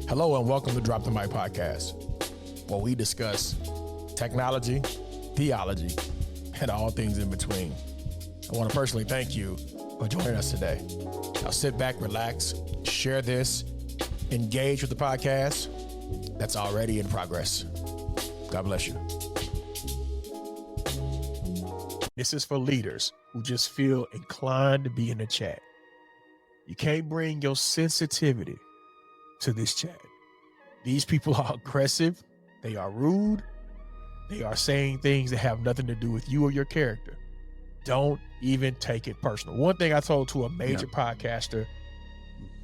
Hello and welcome to Drop the Mic Podcast, where we discuss technology, theology, and all things in between. I want to personally thank you for joining us today. Now sit back, relax, share this, engage with the podcast that's already in progress. God bless you. This is for leaders who just feel inclined to be in the chat. You can't bring your sensitivity to this chat. These people are aggressive. They are rude. They are saying things that have nothing to do with you or your character. Don't even take it personal. One thing I told to a major podcaster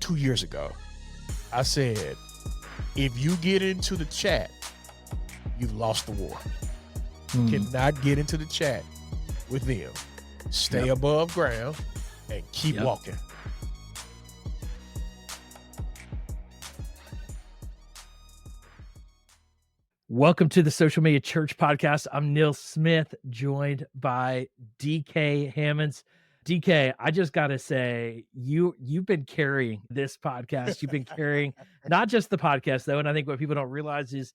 2 years ago, I said, if you get into the chat, you've lost the war. You cannot get into the chat with them. Stay above ground and keep walking. Welcome to the Social Media Church Podcast. I'm Neil Smith, joined by DK Hammonds. DK, I just got to say, you've been carrying this podcast. You've been carrying not just the podcast, though, and I think what people don't realize is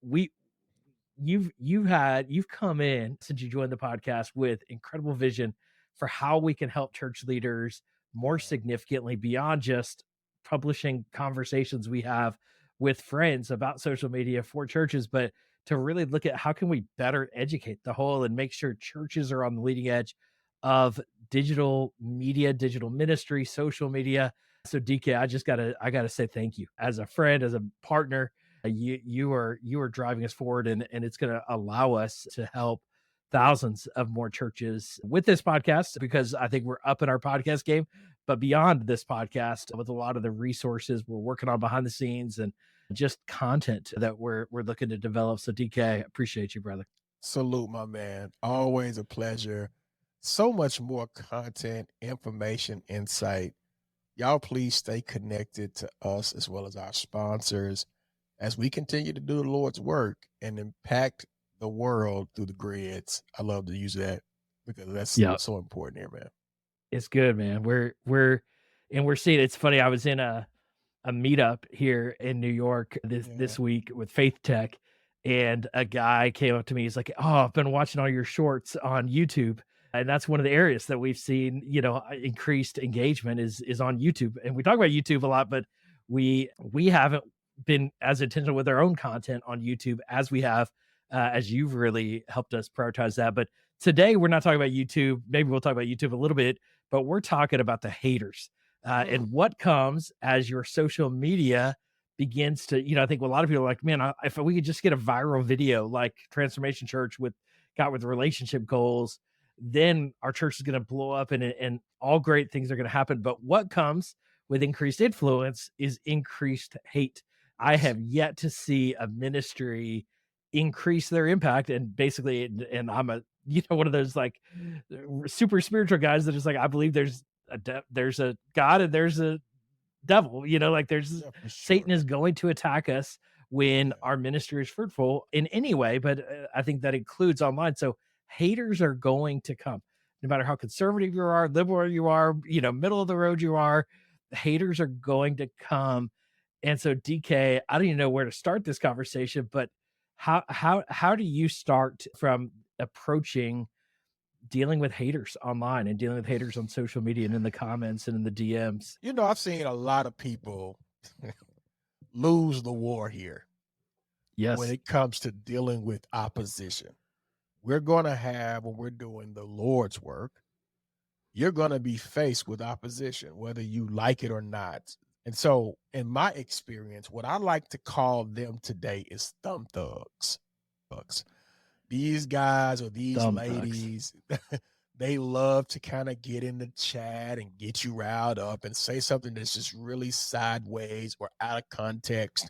you've come in since you joined the podcast with incredible vision for how we can help church leaders more significantly beyond just publishing conversations we have with friends about social media for churches, but to really look at how can we better educate the whole and make sure churches are on the leading edge of digital media, digital ministry, social media. So DK, I gotta say thank you as a friend, as a partner. You are driving us forward, and it's going to allow us to help thousands of more churches with this podcast, because I think we're up in our podcast game, but beyond this podcast with a lot of the resources we're working on behind the scenes and just content that we're looking to develop. So DK, appreciate you, brother. Salute, my man. Always a pleasure. So much more content, information, insight. Y'all please stay connected to us as well as our sponsors as we continue to do the Lord's work and impact the world through the grids. I love to use that because that's so important here, man. It's good, man. We're seeing, it's funny. I was in a meetup here in New York this week with Faith Tech, and a guy came up to me. He's like, "Oh, I've been watching all your shorts on YouTube." And that's one of the areas that we've seen, increased engagement is on YouTube. And we talk about YouTube a lot, but we haven't been as intentional with our own content on YouTube as we have, as you've really helped us prioritize that. But today we're not talking about YouTube. Maybe we'll talk about YouTube a little bit, but we're talking about the haters and what comes as your social media begins to, I think a lot of people are like, man, if we could just get a viral video like Transformation Church with relationship goals, then our church is going to blow up and all great things are going to happen. But what comes with increased influence is increased hate. I have yet to see a ministry increase their impact, and basically, and I'm one of those like super spiritual guys that is like, I believe there's a God and there's a devil, there's Satan is going to attack us when our ministry is fruitful in any way, but I think that includes online. So haters are going to come, no matter how conservative you are, liberal you are, middle of the road you are, haters are going to come. And so DK, I don't even know where to start this conversation, but how do you start from approaching dealing with haters online and dealing with haters on social media and in the comments and in the DMs? I've seen a lot of people lose the war here. Yes. When it comes to dealing with opposition, we're going to have, when we're doing the Lord's work, you're going to be faced with opposition, whether you like it or not. And so in my experience, what I like to call them today is thumb thugs. These guys or these ladies, they love to kind of get in the chat and get you riled up and say something that's just really sideways or out of context.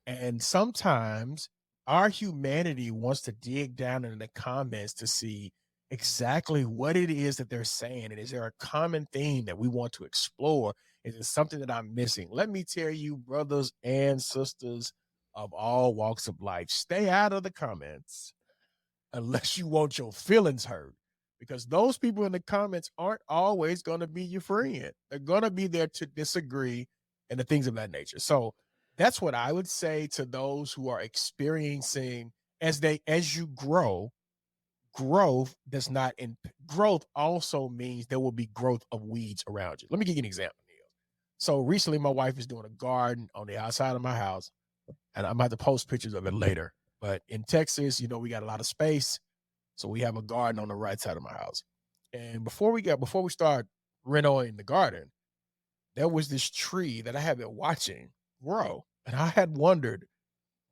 And sometimes our humanity wants to dig down into the comments to see exactly what it is that they're saying. And is there a common theme that we want to explore? Is it something that I'm missing? Let me tell you, brothers and sisters of all walks of life, stay out of the comments unless you want your feelings hurt, because those people in the comments aren't always going to be your friend. They're going to be there to disagree and the things of that nature. So That's what I would say to those who are experiencing as you grow, growth does not growth also means there will be growth of weeds around you. Let me give you an example, Neil. So recently my wife is doing a garden on the outside of my house, and I'm about to post pictures of it later. But in Texas, we got a lot of space. So we have a garden on the right side of my house. And before we start renovating the garden, there was this tree that I had been watching grow. And I had wondered,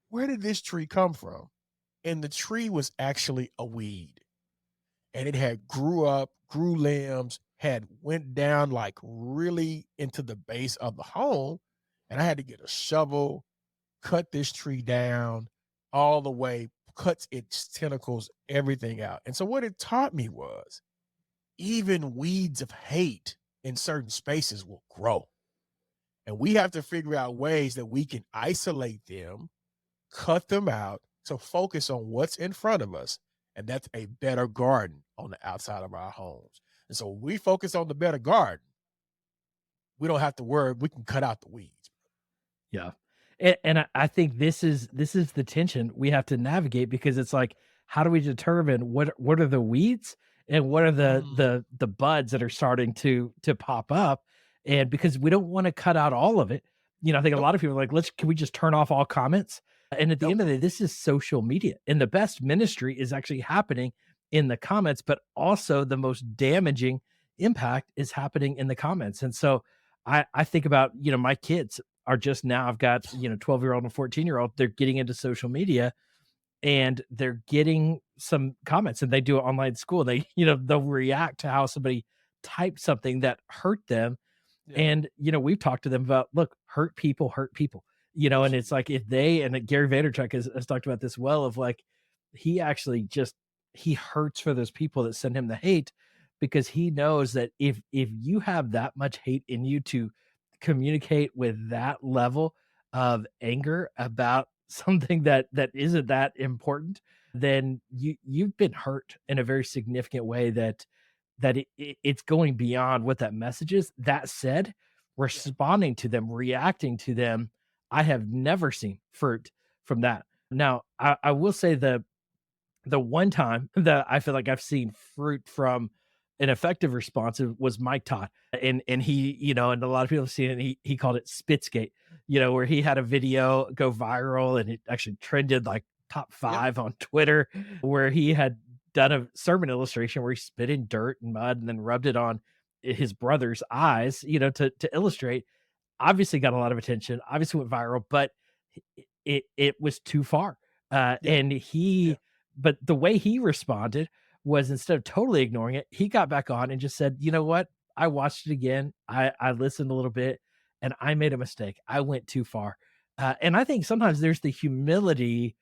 where did this tree come from? And the tree was actually a weed. And it had grew up, grew limbs, had went down like really into the base of the home. And I had to get a shovel, cut this tree down all the way, cuts its tentacles, everything out. And so what it taught me was even weeds of hate in certain spaces will grow. And we have to figure out ways that we can isolate them, cut them out to focus on what's in front of us. And that's a better garden on the outside of our homes. And so when we focus on the better garden, we don't have to worry. We can cut out the weeds. Yeah. And I think this is the tension we have to navigate, because it's like, how do we determine what are the weeds and what are the buds that are starting to pop up? And because we don't want to cut out all of it. I think a Nope. lot of people are like, can we just turn off all comments? And at the Nope. end of the day, this is social media. And the best ministry is actually happening in the comments, but also the most damaging impact is happening in the comments. And so I think about, my kids are just now, I've got, 12-year-old and 14-year-old, they're getting into social media and they're getting some comments, and they do it online school. They, they'll react to how somebody typed something that hurt them. Yeah. And, we've talked to them about, look, hurt people, and it's like, if they, and Gary Vaynerchuk has talked about this well, of like, he actually he hurts for those people that send him the hate, because he knows that if you have that much hate in you to communicate with that level of anger about something that isn't that important, then you've been hurt in a very significant way, it's going beyond what that message is. That said, responding to them, reacting to them, I have never seen fruit from that. Now, I will say the one time that I feel like I've seen fruit from an effective response was Mike Todd. And he, and a lot of people have seen it, he called it Spitzgate, where he had a video go viral and it actually trended like top 5 on Twitter, where he had done a sermon illustration where he spit in dirt and mud and then rubbed it on his brother's eyes, to illustrate. Obviously got a lot of attention, obviously went viral, but it was too far. And but the way he responded was, instead of totally ignoring it, he got back on and just said, you know what? I watched it again. I listened a little bit and I made a mistake. I went too far. And I think sometimes there's the humility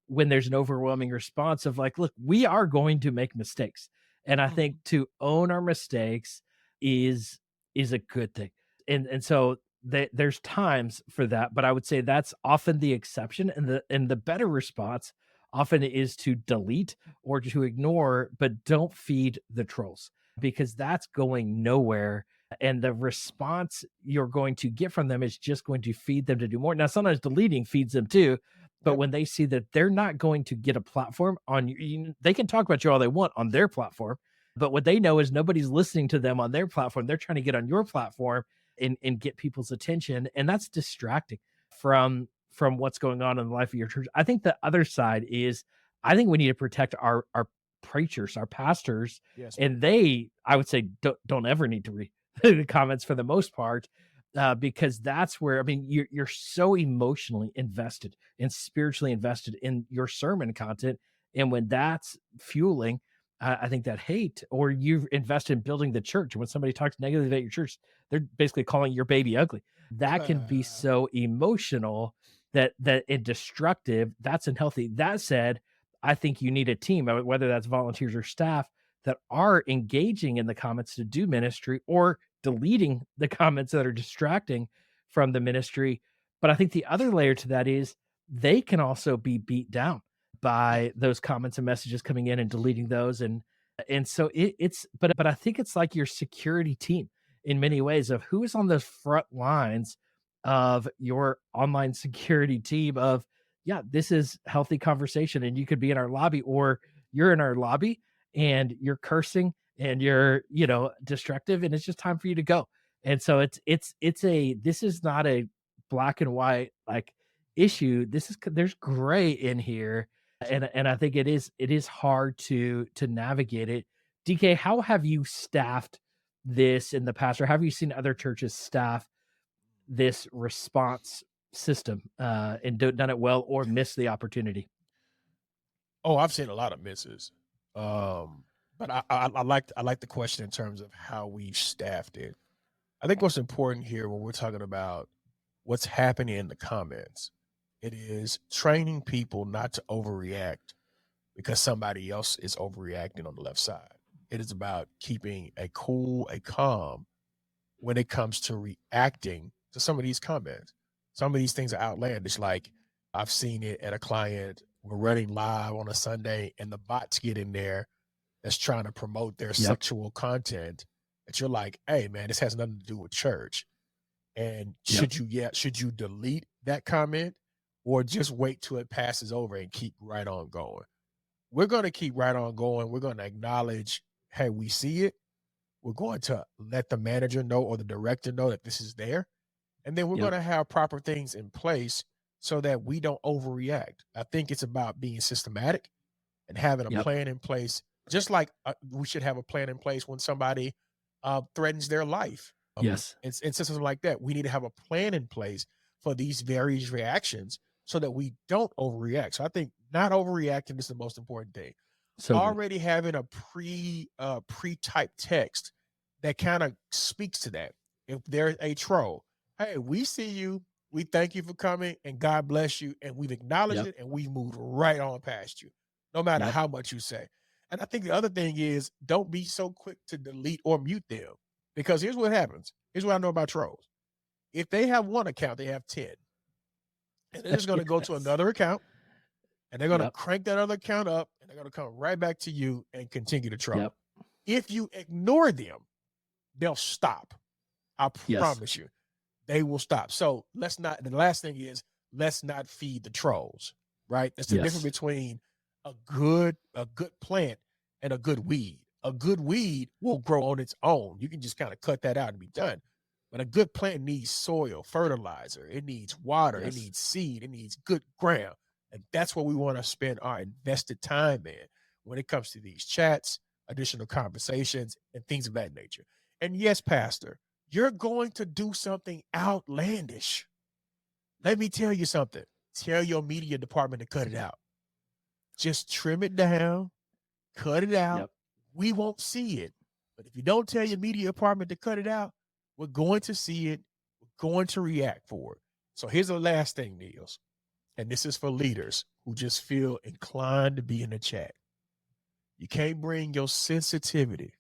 when there's an overwhelming response of like, look, we are going to make mistakes. And I think to own our mistakes is a good thing. And so there's times for that, but I would say that's often the exception, and the better response often is to delete or to ignore, but don't feed the trolls, because that's going nowhere. And the response you're going to get from them is just going to feed them to do more. Now, sometimes deleting feeds them too, but when they see that they're not going to get a platform on you, they can talk about you all they want on their platform, but what they know is nobody's listening to them on their platform. They're trying to get on your platform and get people's attention, and that's distracting from what's going on in the life of your church. I think the other side is, I think we need to protect our preachers, our pastors, and they, I would say, don't ever need to read the comments for the most part, because that's where, I mean, you're so emotionally invested and spiritually invested in your sermon content, and when that's fueling, I think that hate, or you've invested in building the church, when somebody talks negatively about your church, they're basically calling your baby ugly. That can be so emotional that it destructive. That's unhealthy. That said, I think you need a team, whether that's volunteers or staff, that are engaging in the comments to do ministry, or deleting the comments that are distracting from the ministry. But I think the other layer to that is, they can also be beat down by those comments and messages coming in and deleting those. And so but I think it's like your security team in many ways, of who is on those front lines of your online security team of, yeah, this is healthy conversation, and you could be in our lobby, or you're in our lobby and you're cursing and you're, destructive, and it's just time for you to go. And so this is not a black and white like issue. There's gray in here, and I think it is hard to navigate it. DK, how have you staffed this in the past, or have you seen other churches staff this response system and done it well, or missed the opportunity? Oh, I've seen a lot of misses. But I like the question in terms of how we've staffed it. I think what's important here when we're talking about what's happening in the comments, it is training people not to overreact because somebody else is overreacting on the left side. It is about keeping a cool, a calm when it comes to reacting to some of these comments. Some of these things are outlandish. Like I've seen it at a client. We're running live on a Sunday and the bots get in there that's trying to promote their sexual content. That you're like, hey man, this has nothing to do with church. And should you delete that comment or just wait till it passes over and keep right on going? We're going to keep right on going. We're going to acknowledge, hey, we see it. We're going to let the manager know or the director know that this is there. And then we're going to have proper things in place so that we don't overreact. I think it's about being systematic and having a plan in place, just like we should have a plan in place when somebody threatens their life. Yes. And something like that. We need to have a plan in place for these various reactions so that we don't overreact. So I think not overreacting is the most important thing. So already having a pre-typed text that kind of speaks to that. If there's a troll, hey, we see you, we thank you for coming, and God bless you, and we've acknowledged it, and we've moved right on past you, no matter how much you say. And I think the other thing is don't be so quick to delete or mute them, because here's what happens. Here's what I know about trolls. If they have one account, they have 10. And they're just going to go to another account, and they're going to crank that other account up, and they're going to come right back to you and continue to troll. If you ignore them, they'll stop. I promise you, they will stop. So the last thing is, let's not feed the trolls, right? That's the difference between a good plant and a good weed. A good weed will grow on its own. You can just kind of cut that out and be done. But a good plant needs soil, fertilizer. It needs water. It needs seed. It needs good ground. And that's what we want to spend our invested time in when it comes to these chats, additional conversations, and things of that nature. And yes, Pastor, you're going to do something outlandish. Let me tell you something. Tell your media department to cut it out. Just trim it down, cut it out. We won't see it. But if you don't tell your media department to cut it out, we're going to see it. We're going to react for it. So here's the last thing, Niels. And this is for leaders who just feel inclined to be in the chat. You can't bring your sensitivity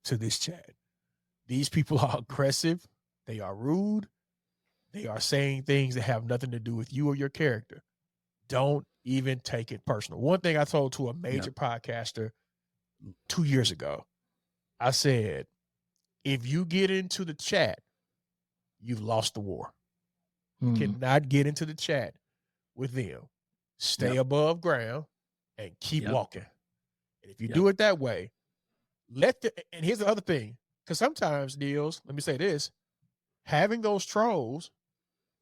to this chat. These people are aggressive. They are rude. They are saying things that have nothing to do with you or your character. Don't even take it personal. One thing I told to a major podcaster 2 years ago, I said, if you get into the chat, you've lost the war. You cannot get into the chat with them. Stay above ground and keep walking. And if you do it that way, and here's the other thing, because sometimes, Niels, let me say this, having those trolls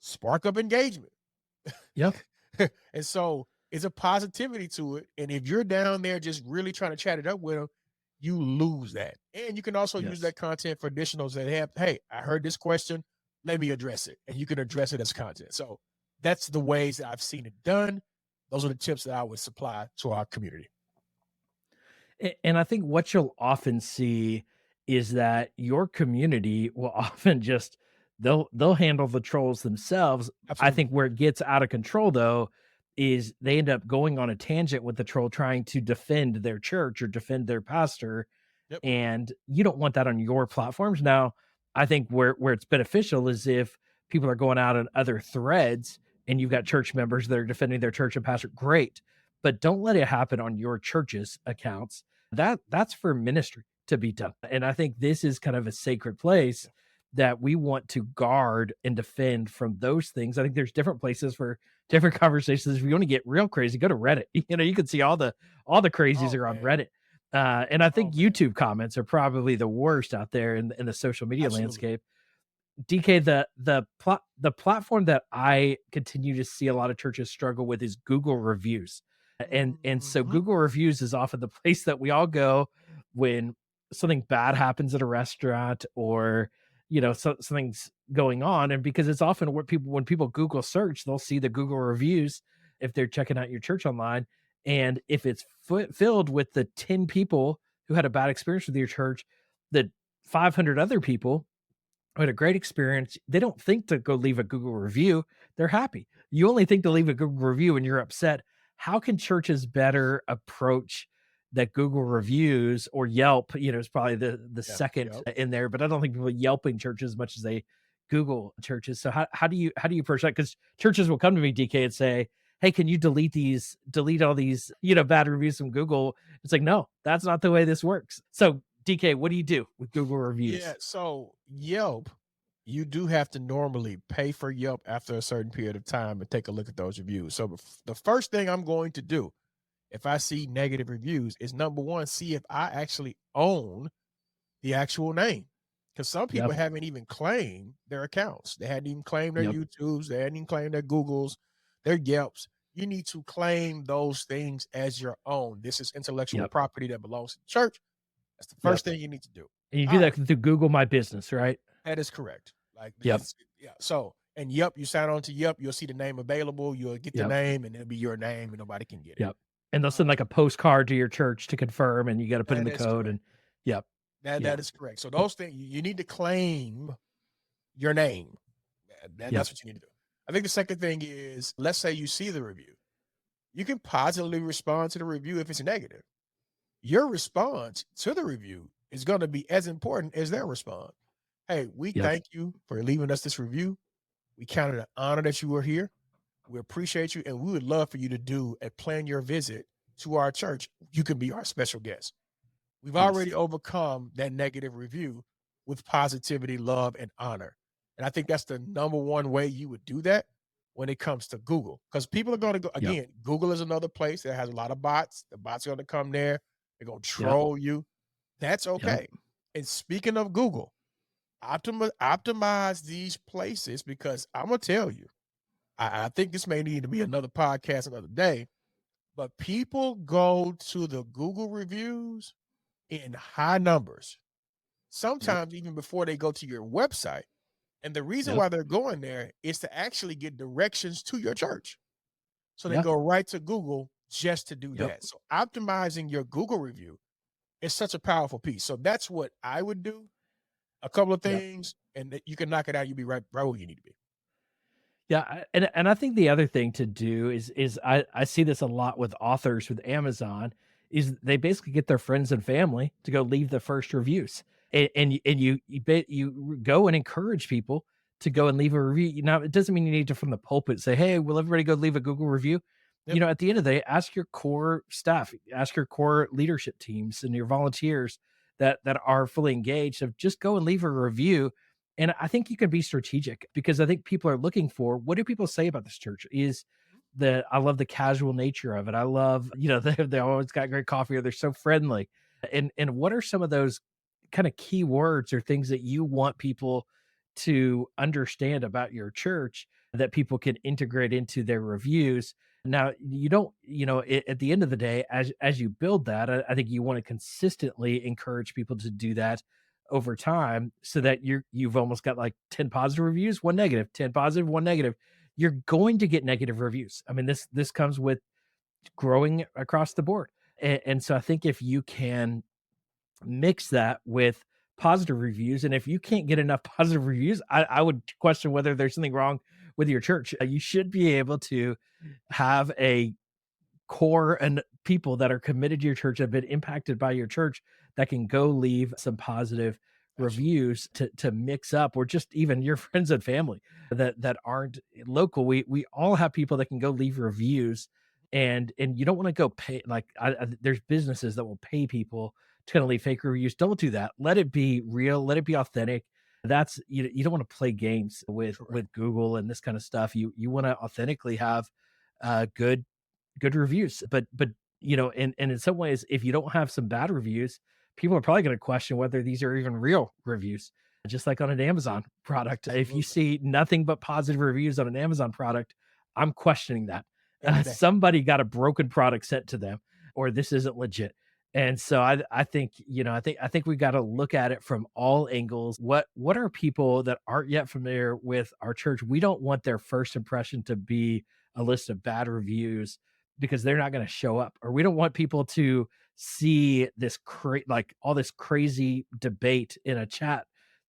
spark up engagement. And so it's a positivity to it. And if you're down there just really trying to chat it up with them, you lose that. And you can also use that content for additionals that have, hey, I heard this question, let me address it. And you can address it as content. So that's the ways that I've seen it done. Those are the tips that I would supply to our community. And I think what you'll often see is that your community will often just, they'll handle the trolls themselves. Absolutely. I think where it gets out of control, though, is they end up going on a tangent with the troll trying to defend their church or defend their pastor. And you don't want that on your platforms. Now, I think where it's beneficial is if people are going out on other threads and you've got church members that are defending their church and pastor, great. But don't let it happen on your church's accounts. That's for ministry to be done. And I think this is kind of a sacred place that we want to guard and defend from those things. I think there's different places for different conversations. If you want to get real crazy, go to Reddit. You can see all the crazies Oh are on man. Reddit. And I Oh think man. YouTube comments are probably the worst out there in the social media Absolutely. landscape. DK, the platform that I continue to see a lot of churches struggle with is Google reviews. And so Mhm. Google reviews is often the place that we all go when something bad happens at a restaurant, or something's going on. And because it's often what people, when people Google search, they'll see the Google reviews if they're checking out your church online. And if it's filled with the 10 people who had a bad experience with your church, the 500 other people who had a great experience, they don't think to go leave a Google review. They're happy. You only think to leave a Google review when you're upset. How can churches better approach that Google reviews, or Yelp? Is probably the Yeah. second Yep. in there, but I don't think people Yelping churches as much as they Google churches. So how do you approach that? Because churches will come to me, DK, and say, "Hey, can you delete all these bad reviews from Google?" It's like, no, that's not the way this works. So DK, what do you do with Google Yeah. reviews? So Yelp, you do have to normally pay for Yelp after a certain period of time and take a look at those reviews. So the first thing I'm going to do if I see negative reviews is, number one, see if I actually own the actual name. Because some people Yep. haven't even claimed their accounts. They hadn't even claimed their Yep. YouTubes. They hadn't even claimed their Googles, their Yelps. You need to claim those things as your own. This is intellectual Yep. property that belongs to the church. That's the Yep. first thing you need to do. And you do All that right. through Google My Business, right? That is correct. Like Yep. it's yeah. So and Yep, you sign on to Yep, you'll see the name available. You'll get the Yep. name, and it'll be your name, and nobody can get it. Yep. And they'll Uh, send like a postcard to your church to confirm, and you got to put in that the is code. correct. And yep. That Yeah. is correct. So those things you need to claim your name. Yep. That's what you need to do. I think the second thing is, let's say you see the review. You can positively respond to the review if it's negative. Your response to the review is going to be as important as their response. Hey, we Yep. thank you for leaving us this review. We count it an honor that you were here. We appreciate you, and we would love for you to do and plan your visit to our church. You can be our special guest. We've Yes. already overcome that negative review with positivity, love, and honor. And I think that's the number one way you would do that when it comes to Google. Because people are going to go, Yep. again, Google is another place that has a lot of bots. The bots are going to come there, they're going to Yep. troll you. That's Yep. okay. And speaking of Google, optimize these places, because I'm going to tell you, I think this may need to be another podcast another day, but people go to the Google reviews in high numbers, Yep. sometimes even before they go to your website. And the reason Yep. why they're going there is to actually get directions to your church. So they Yeah. go right to Google just to do Yep. that. So optimizing your Google review is such a powerful piece. So that's what I would do. A couple of Yep. things, and you can knock it out. You'll be right where you need to be. Yeah, and I think the other thing to do is I see this a lot with authors with Amazon, is they basically get their friends and family to go leave the first reviews, and you go and encourage people to go and leave a review. Now, it doesn't mean you need to from the pulpit say, "Hey, will everybody go leave a Google review?" Yep. At the end of the day, ask your core staff, ask your core leadership teams and your volunteers that are fully engaged of just go and leave a review. And I think you can be strategic, because I think people are looking for, what do people say about this church? I love the casual nature of it. I love, they always got great coffee, or they're so friendly. And what are some of those kind of key words or things that you want people to understand about your church that people can integrate into their reviews? Now, you don't, at the end of the day, as you build that, I think you want to consistently encourage people to do that over time, so that you've almost got like 10 positive reviews, one negative, 10 positive, one negative. You're going to get negative reviews. I mean, this comes with growing across the board. And so I think if you can mix that with positive reviews, and if you can't get enough positive reviews, I would question whether there's something wrong with your church. You should be able to have a core and people that are committed to your church, have been impacted by your church, that can go leave some positive Absolutely. reviews to mix up, or just even your friends and family that aren't local. We all have people that can go leave reviews, and you don't want to go pay, like, there's businesses that will pay people to kind of leave fake reviews. Don't do that. Let it be real, let it be authentic. That's, you don't want to play games Correct. with Google and this kind of stuff. You want to authentically have good reviews. But and in some ways, if you don't have some bad reviews, people are probably going to question whether these are even real reviews. Just like on an Amazon product, if you Absolutely. see nothing but positive reviews on an Amazon product, I'm questioning that. Every day. Somebody got a broken product sent to them, or this isn't legit. And so I think, I think we got to look at it from all angles. What are people that aren't yet familiar with our church? We don't want their first impression to be a list of bad reviews, because they're not going to show up. Or we don't want people to see this like all this crazy debate in a chat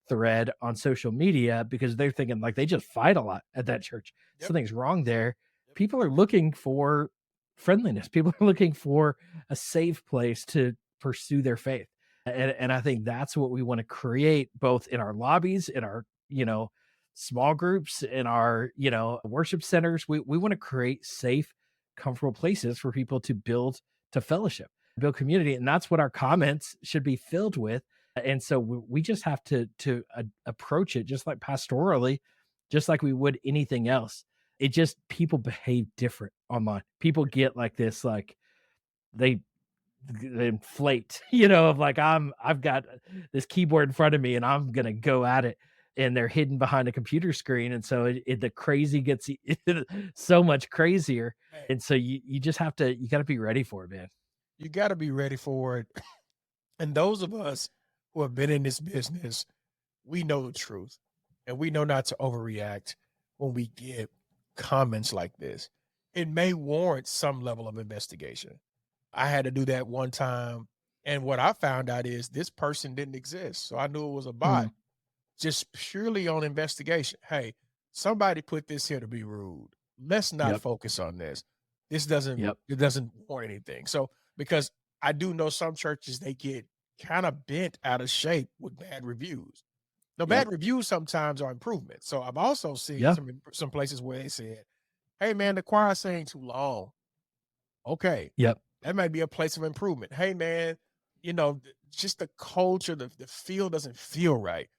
thread on social media, because they're thinking like they just fight a lot at that church. Yep. Something's wrong there. Yep. People are looking for friendliness. People are looking for a safe place to pursue their faith. And I think that's what we want to create, both in our lobbies, in our, small groups, in our, worship centers. We want to create safe, comfortable places for people to build, to fellowship, build community. And that's what our comments should be filled with. And so we just have to approach it just like pastorally, just like we would anything else. It just, people behave different online. People get like this, like they inflate, of like, I've got this keyboard in front of me and I'm gonna go at it, and they're hidden behind a computer screen, and so the crazy gets so much crazier. Hey, And so you just have to, you got to be ready for it, man. you got to be ready for it. And those of us who have been in this business, we know the truth, and we know not to overreact when we get comments like this. It may warrant some level of investigation. I had to do that one time, and what I found out is this person didn't exist, so I knew it was a bot, Mm, just purely on investigation. Hey, somebody put this here to be rude. Let's not yep, focus on this. This doesn't yep, it doesn't warrant anything. So because I do know some churches, they get kind of bent out of shape with bad reviews. Now, yep, bad reviews sometimes are improvements. So I've also seen yeah, some places where they said, "Hey man, the choir saying too long." Okay, yep, that might be a place of improvement. Hey man, just the culture, the feel doesn't feel right.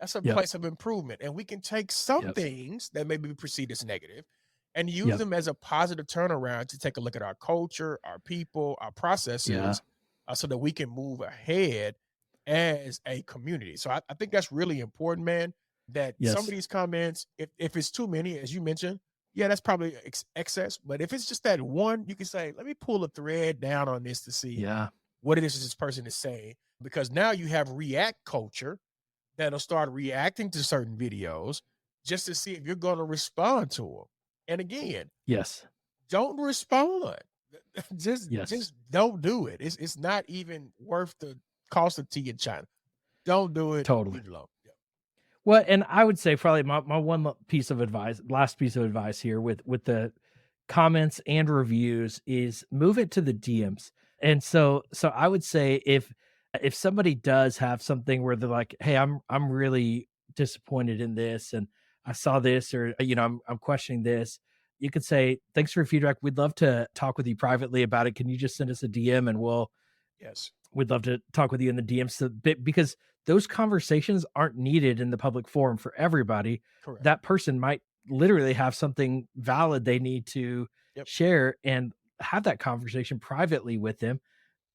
That's a yep, place of improvement. And we can take some yep, things that may be perceived as negative and use yep, them as a positive turnaround to take a look at our culture, our people, our yeah, processes, so that we can move ahead as a community. So I think that's really important, man, that some of yes, these comments, if it's too many, as you mentioned, yeah, that's probably excess. But if it's just that one, you can say, let me pull a thread down on this to see yeah, what it is this person is saying. Because now you have react culture that'll start reacting to certain videos just to see if you're going to respond to them. And again, yes, don't respond. just yes, just don't do it. It's not even worth the cost of tea in China. Don't do it. totally. Leave it alone. Yeah. Well, and I would say probably my one piece of advice, last piece of advice here with the comments and reviews, is move it to the DMs. And so I would say if somebody does have something where they're like, "Hey, I'm really disappointed in this, and I saw this, or I'm questioning this," you could say, "Thanks for your feedback. We'd love to talk with you privately about it. Can you just send us a DM, and Yes. we'd love to talk with you in the DMs," because those conversations aren't needed in the public forum for everybody. Correct. That person might literally have something valid they need to Yep. share, and have that conversation privately with them,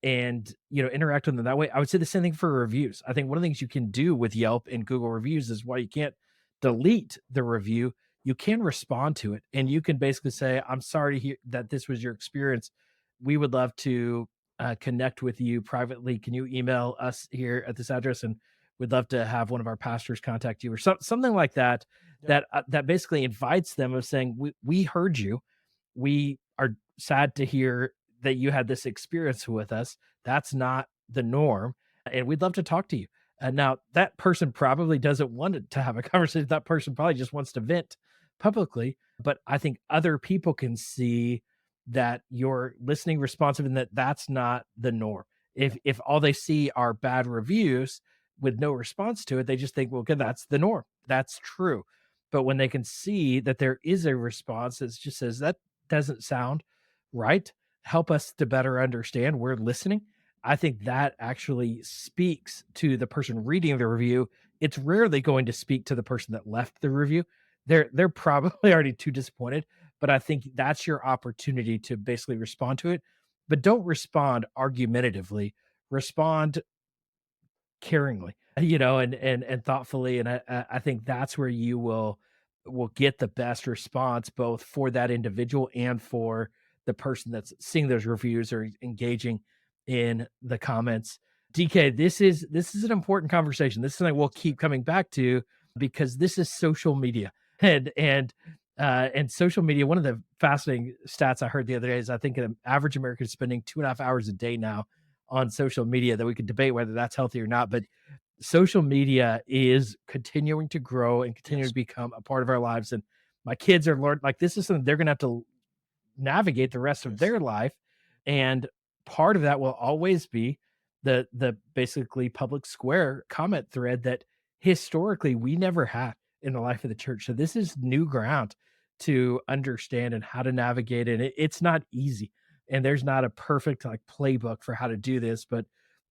and interact with them that way. I would say the same thing for reviews. I think one of the things you can do with Yelp and Google reviews is, why you can't delete the review, you can respond to it, and you can basically say, "I'm sorry to hear that this was your experience. We would love to connect with you privately. Can you email us here at this address, and we'd love to have one of our pastors contact you," or something like that. Yep. That basically invites them, of saying, we heard you. We are sad to hear that you had this experience with us. That's not the norm, and we'd love to talk to you. Now, that person probably doesn't want to have a conversation. That person probably just wants to vent publicly. But I think other people can see that you're listening, responsive, and that that's not the norm. Yeah. If all they see are bad reviews with no response to it, they just think, well, okay, that's the norm. That's true. But when they can see that there is a response that just says, that doesn't sound right, help us to better understand, we're listening. I think that actually speaks to the person reading the review, it's rarely going to speak to the person that left the review. They're probably already too disappointed, but I think that's your opportunity to basically respond to it. But don't respond argumentatively. Respond caringly, and thoughtfully. And I think that's where you will get the best response, both for that individual and for the person that's seeing those reviews or engaging in the comments. DK, this is an important conversation. This is something we'll keep coming back to, because this is social media. And social media, one of the fascinating stats I heard the other day is I think an average American is spending 2.5 hours a day now on social media, that we could debate whether that's healthy or not. But social media is continuing to grow and continue to become a part of our lives. And my kids are learning, like, this is something they're going to have to navigate the rest of their life. And part of that will always be the basically public square comment thread that historically we never had in the life of the church. So this is new ground to understand and how to navigate it. It's not easy, and there's not a perfect like playbook for how to do this, but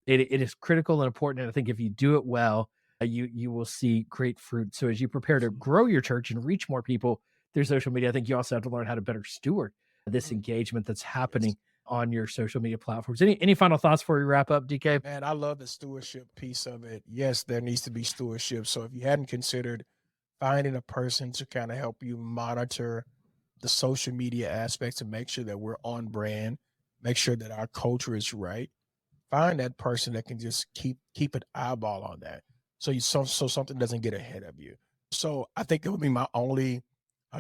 it is critical and important. And I think if you do it well, you will see great fruit. So as you prepare to grow your church and reach more people through social media, I think you also have to learn how to better steward this engagement that's happening on your social media platforms. Any final thoughts before we wrap up, DK? Man, I love the stewardship piece of it. Yes, there needs to be stewardship. So if you hadn't considered finding a person to kind of help you monitor the social media aspects and make sure that we're on brand, make sure that our culture is right, find that person that can just keep an eyeball on that, so something doesn't get ahead of you. So I think it would be my only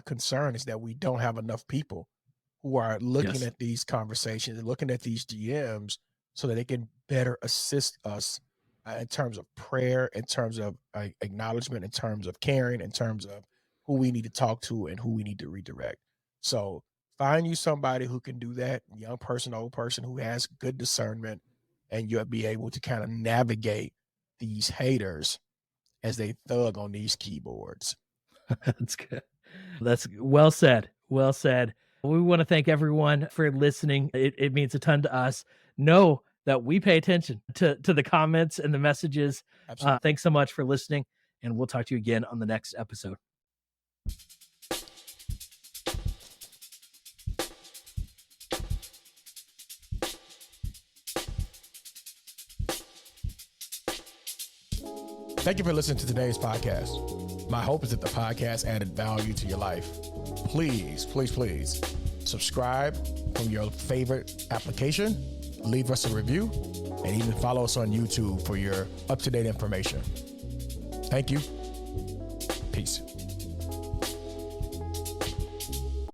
concern is that we don't have enough people who are looking at these conversations and looking at these DMs so that they can better assist us in terms of prayer, in terms of acknowledgement, in terms of caring, in terms of who we need to talk to and who we need to redirect. So find you somebody who can do that, young person, old person, who has good discernment, and you'll be able to kind of navigate these haters as they thug on these keyboards. That's good. That's well said. Well said. We want to thank everyone for listening. It means a ton to us. Know that we pay attention to the comments and the messages. Thanks so much for listening, and we'll talk to you again on the next episode. Thank you for listening to today's podcast. My hope is that the podcast added value to your life. Please, please, please subscribe from your favorite application, leave us a review, and even follow us on YouTube for your up-to-date information. Thank you. Peace.